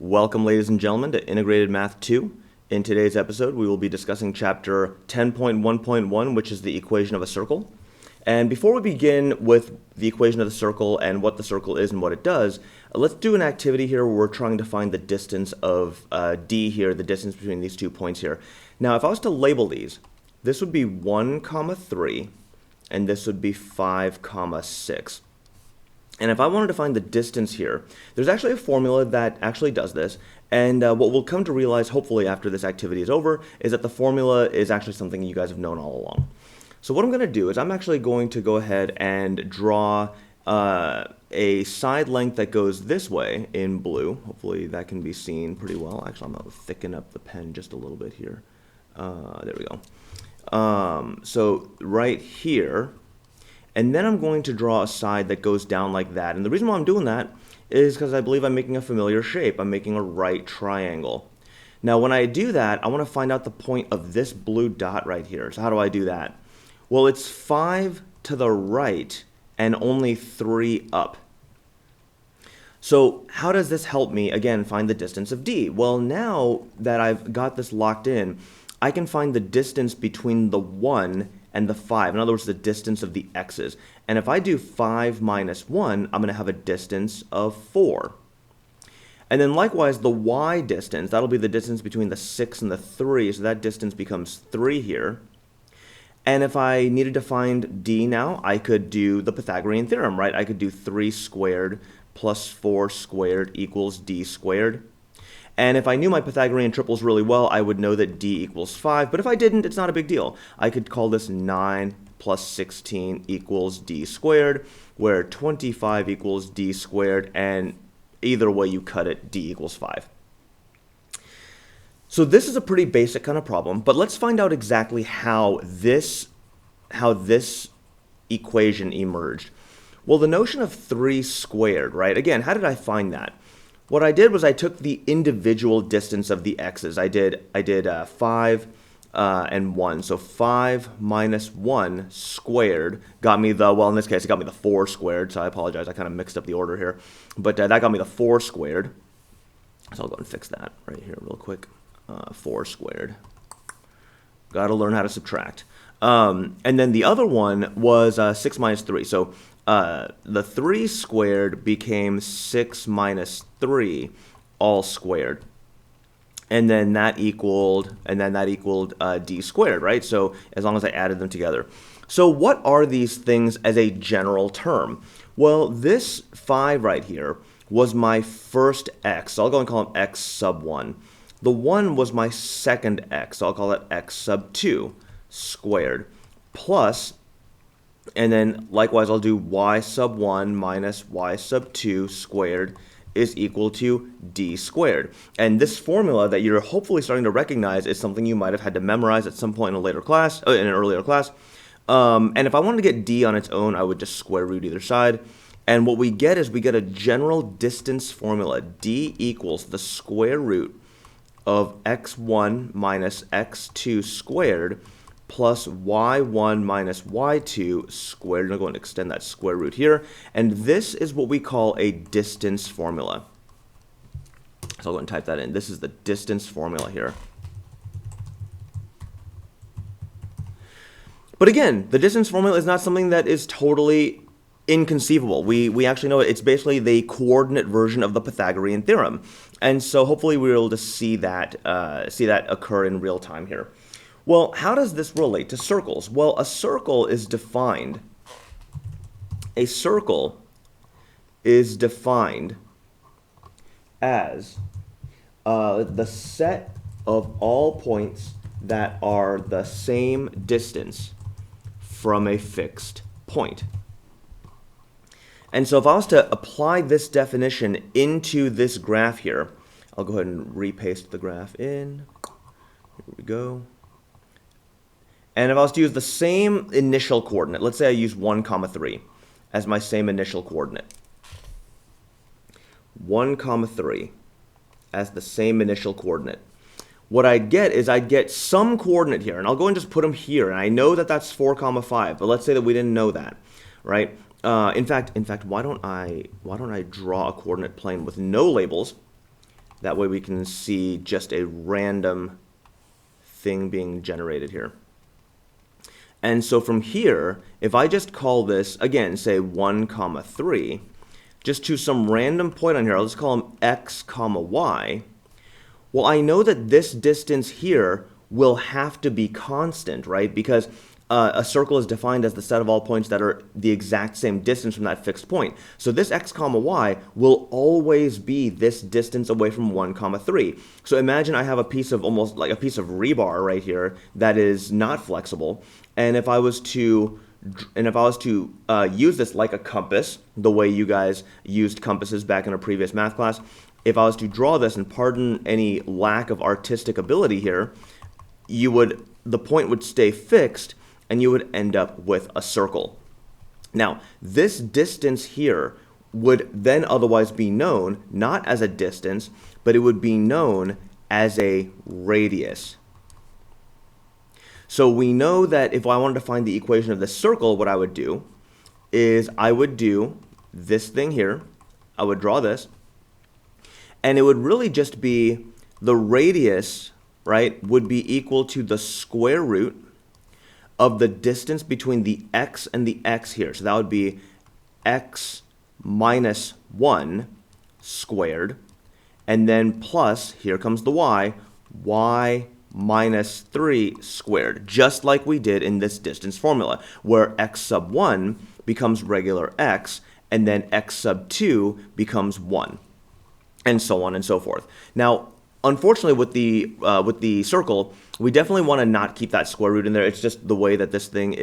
Welcome, ladies and gentlemen, to Integrated Math 2. In today's episode, we will be discussing Chapter 10.1.1, which is the equation of a circle. And before we begin with the equation of the circle and what the circle is and what it does, let's do an activity here where we're trying to find the distance of D here, the distance between these 2 points here. Now, if I was to label these, this would be 1, 3, and this would be 5, 6. And if I wanted to find the distance here, there's actually a formula that actually does this. And what we'll come to realize, hopefully after this activity is over, is that the formula is actually something you guys have known all along. So what I'm going to do is I'm actually going to go ahead and draw a side length that goes this way in blue. Hopefully that can be seen pretty well. Actually, I'm going to thicken up the pen just a little bit here. There we go. So right here. And then I'm going to draw a side that goes down like that. And the reason why I'm doing that is because I believe I'm making a familiar shape. I'm making a right triangle. Now, when I do that, I want to find out the point of this blue dot right here. So how do I do that? Well, it's 5 to the right and only 3 up. So how does this help me, again, find the distance of D? Well, now that I've got this locked in, I can find the distance between the 1 and the 5. In other words, the distance of the x's. And if I do 5 minus 1, I'm going to have a distance of 4. And then likewise, the y distance, that'll be the distance between the 6 and the 3. So that distance becomes 3 here. And if I needed to find d now, I could do the Pythagorean Theorem, right? I could do 3 squared plus 4 squared equals d squared. And if I knew my Pythagorean triples really well, I would know that d equals 5. But if I didn't, it's not a big deal. I could call this 9 plus 16 equals d squared, where 25 equals d squared, and either way you cut it, d equals 5. So this is a pretty basic kind of problem, but let's find out exactly how this equation emerged. Well, the notion of 3 squared, right? Again, how did I find that? What I did was I took the individual distance of the x's. I did 5 and 1. So 5 minus 1 squared got me the, well, in this case, it got me the 4 squared. So I apologize. I kind of mixed up the order here. But that got me the 4 squared. So I'll go and fix that right here real quick. 4 squared. Got to learn how to subtract. And then the other one was 6 minus 3. So the 3 squared became 6 minus 3 all squared. And then that equaled d squared, right? So as long as I added them together. So what are these things as a general term? Well, this 5 right here was my first x. So I'll go and call it x sub 1. The 1 was my second x. So I'll call it x sub 2 squared plus, and then likewise I'll do y sub 1 minus y sub 2 squared is equal to d squared. And this formula that you're hopefully starting to recognize is something you might have had to memorize at some point in a later class, in an earlier class. And if I wanted to get d on its own, I would just square root either side. And what we get is we get a general distance formula. D equals the square root of x1 minus x2 squared plus y1 minus y2 squared. I'm going to extend that square root here. And this is what we call a distance formula. So I'll go and type that in. This is the distance formula here. But again, the distance formula is not something that is totally inconceivable. We actually know it. It's basically the coordinate version of the Pythagorean Theorem. And so hopefully we're able to see that occur in real time here. Well, how does this relate to circles? Well, a circle is defined as the set of all points that are the same distance from a fixed point. And so if I was to apply this definition into this graph here, I'll go ahead and repaste the graph in. Here we go. And if I was to use the same initial coordinate, let's say I use 1, 3 as my same initial coordinate. 1, 3 as the same initial coordinate. What I'd get is I'd get some coordinate here, and I'll go and just put them here. And I know that that's 4, 5, but let's say that we didn't know that, right? In fact, why don't I draw a coordinate plane with no labels? That way we can see just a random thing being generated here. And so from here, if I just call this, again, say 1, 3, just to some random point on here, I'll just call them x, y. Well, I know that this distance here will have to be constant, right? Because a circle is defined as the set of all points that are the exact same distance from that fixed point. So this x, y will always be this distance away from 1, 3. So imagine I have a piece of almost like a piece of rebar right here that is not flexible. And if I was to use this like a compass, the way you guys used compasses back in a previous math class, if I was to draw this, and pardon any lack of artistic ability here, the point would stay fixed, and you would end up with a circle. Now, this distance here would then otherwise be known not as a distance, but it would be known as a radius. So we know that if I wanted to find the equation of this circle, what I would do is I would do this thing here. I would draw this, and it would really just be the radius, right, would be equal to the square root of the distance between the x and the x here. So that would be x minus 1 squared, and then plus, here comes the y minus 3 squared, just like we did in this distance formula, where x sub 1 becomes regular x, and then x sub 2 becomes 1, and so on and so forth. Now, unfortunately, with the circle, we definitely want to not keep that square root in there. It's just the way that this thing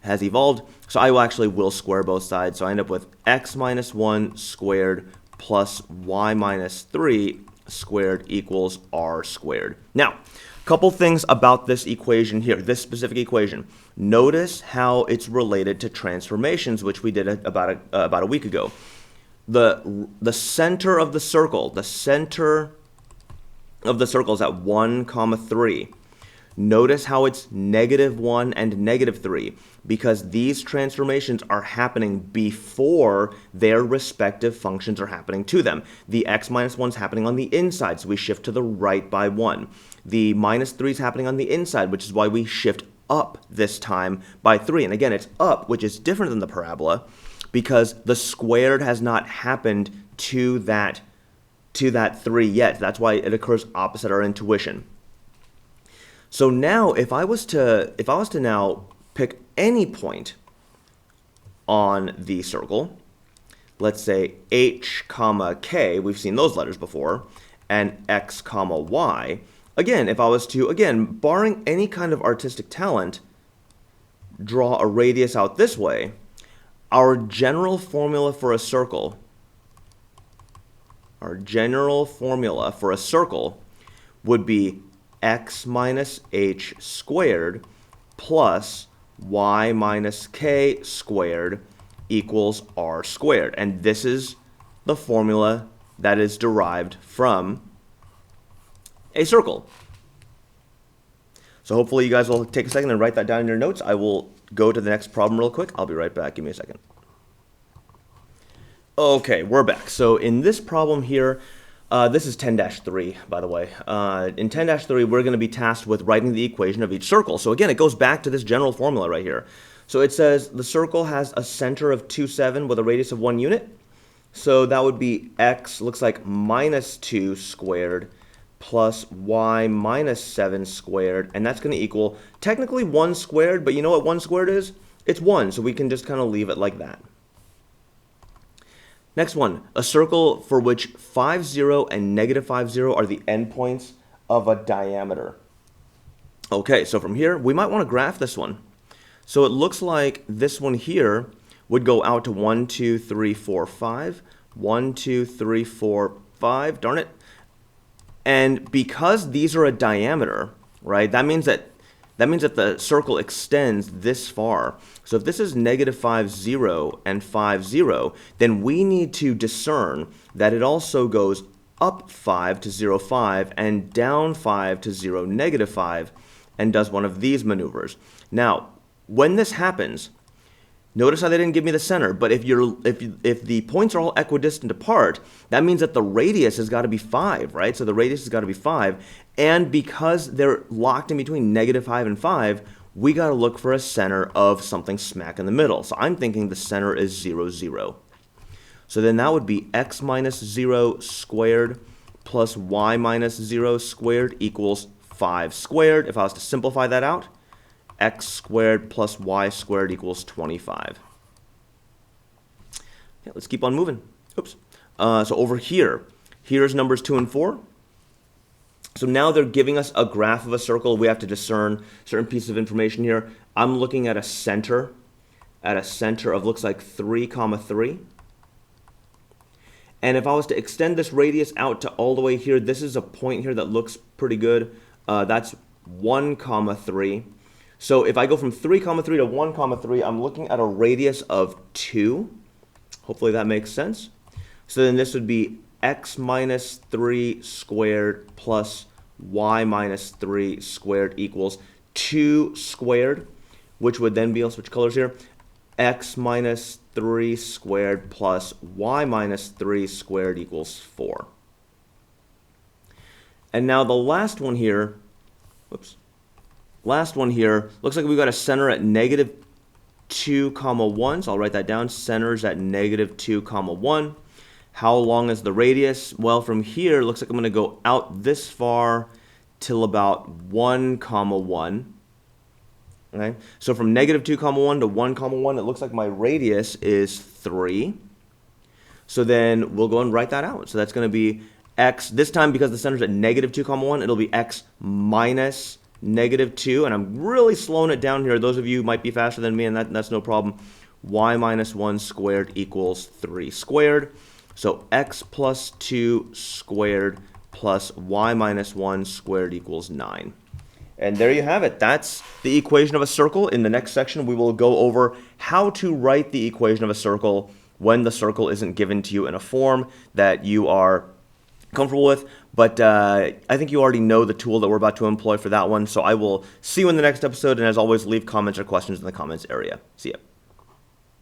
has evolved. So I will square both sides. So I end up with x minus 1 squared plus y minus 3 squared equals r squared. Now, a couple things about this equation here, this specific equation. Notice how it's related to transformations, which we did about a week ago. The center of the circle, the center of the circle is at 1, 3. Notice how it's -1 and -3, because these transformations are happening before their respective functions are happening to them. The x minus 1 is happening on the inside, so we shift to the right by 1. The minus 3 is happening on the inside, which is why we shift up this time by 3. And again, it's up, which is different than the parabola, because the squared has not happened to that 3 yet. That's why it occurs opposite our intuition. So now, if I was to now pick any point on the circle, let's say h, k, we've seen those letters before, and x, y. Again, if I was to, barring any kind of artistic talent, draw a radius out this way, our general formula for a circle would be x minus h squared plus y minus k squared equals r squared. And this is the formula that is derived from a circle. So hopefully you guys will take a second and write that down in your notes. I will go to the next problem real quick. I'll be right back. Give me a second. Okay, we're back. So in this problem here, this is 10-3, by the way. In 10-3, we're going to be tasked with writing the equation of each circle. So again, it goes back to this general formula right here. So it says the circle has a center of 2, 7 with a radius of 1 unit. So that would be x, looks like minus 2 squared plus y minus 7 squared. And that's going to equal technically 1 squared, but you know what 1 squared is? It's 1, so we can just kind of leave it like that. Next one, a circle for which 5, 0 and -5, 0 are the endpoints of a diameter. Okay, so from here, we might want to graph this one. So it looks like this one here would go out to 1, 2, 3, 4, 5. 1, 2, 3, 4, 5. Darn it. And because these are a diameter, right, that means that the circle extends this far. So if this is -5, 0 and 5, 0, then we need to discern that it also goes up 5 to 0, 5 and down 5 to 0, -5, and does one of these maneuvers. Now, when this happens, Notice how they didn't give me the center, but if the points are all equidistant apart, that means that the radius has got to be 5, right? So the radius has got to be 5, and because they're locked in between -5 and 5, we got to look for a center of something smack in the middle. So I'm thinking the center is 0, 0. So then that would be x minus 0 squared plus y minus 0 squared equals 5 squared. If I was to simplify that out, x squared plus y squared equals 25. Okay, let's keep on moving. Oops. So over here, here's numbers 2 and 4. So now they're giving us a graph of a circle. We have to discern certain pieces of information here. I'm looking at a center of looks like 3, 3. And if I was to extend this radius out to all the way here, this is a point here that looks pretty good. That's 1, 3. So if I go from 3, 3 to 1, 3, I'm looking at a radius of 2. Hopefully that makes sense. So then this would be x minus 3 squared plus y minus 3 squared equals 2 squared, which would then be, I'll switch colors here, x minus 3 squared plus y minus 3 squared equals 4. And now the last one here, looks like we've got a center at -2, 1. So I'll write that down. Center's at -2, 1. How long is the radius? Well, from here, looks like I'm going to go out this far till about 1, 1. Okay? So from -2, 1 to 1, 1, it looks like my radius is 3. So then we'll go and write that out. So that's going to be x, this time because the center's at -2, 1, it'll be x minus -2, and I'm really slowing it down here. Those of you might be faster than me, and that's no problem. Y minus 1 squared equals 3 squared. So x plus 2 squared plus y minus 1 squared equals 9. And there you have it. That's the equation of a circle. In the next section, we will go over how to write the equation of a circle when the circle isn't given to you in a form that you are comfortable with, but I think you already know the tool that we're about to employ for that one. So I will see you in the next episode, and as always, leave comments or questions in the comments area. See ya.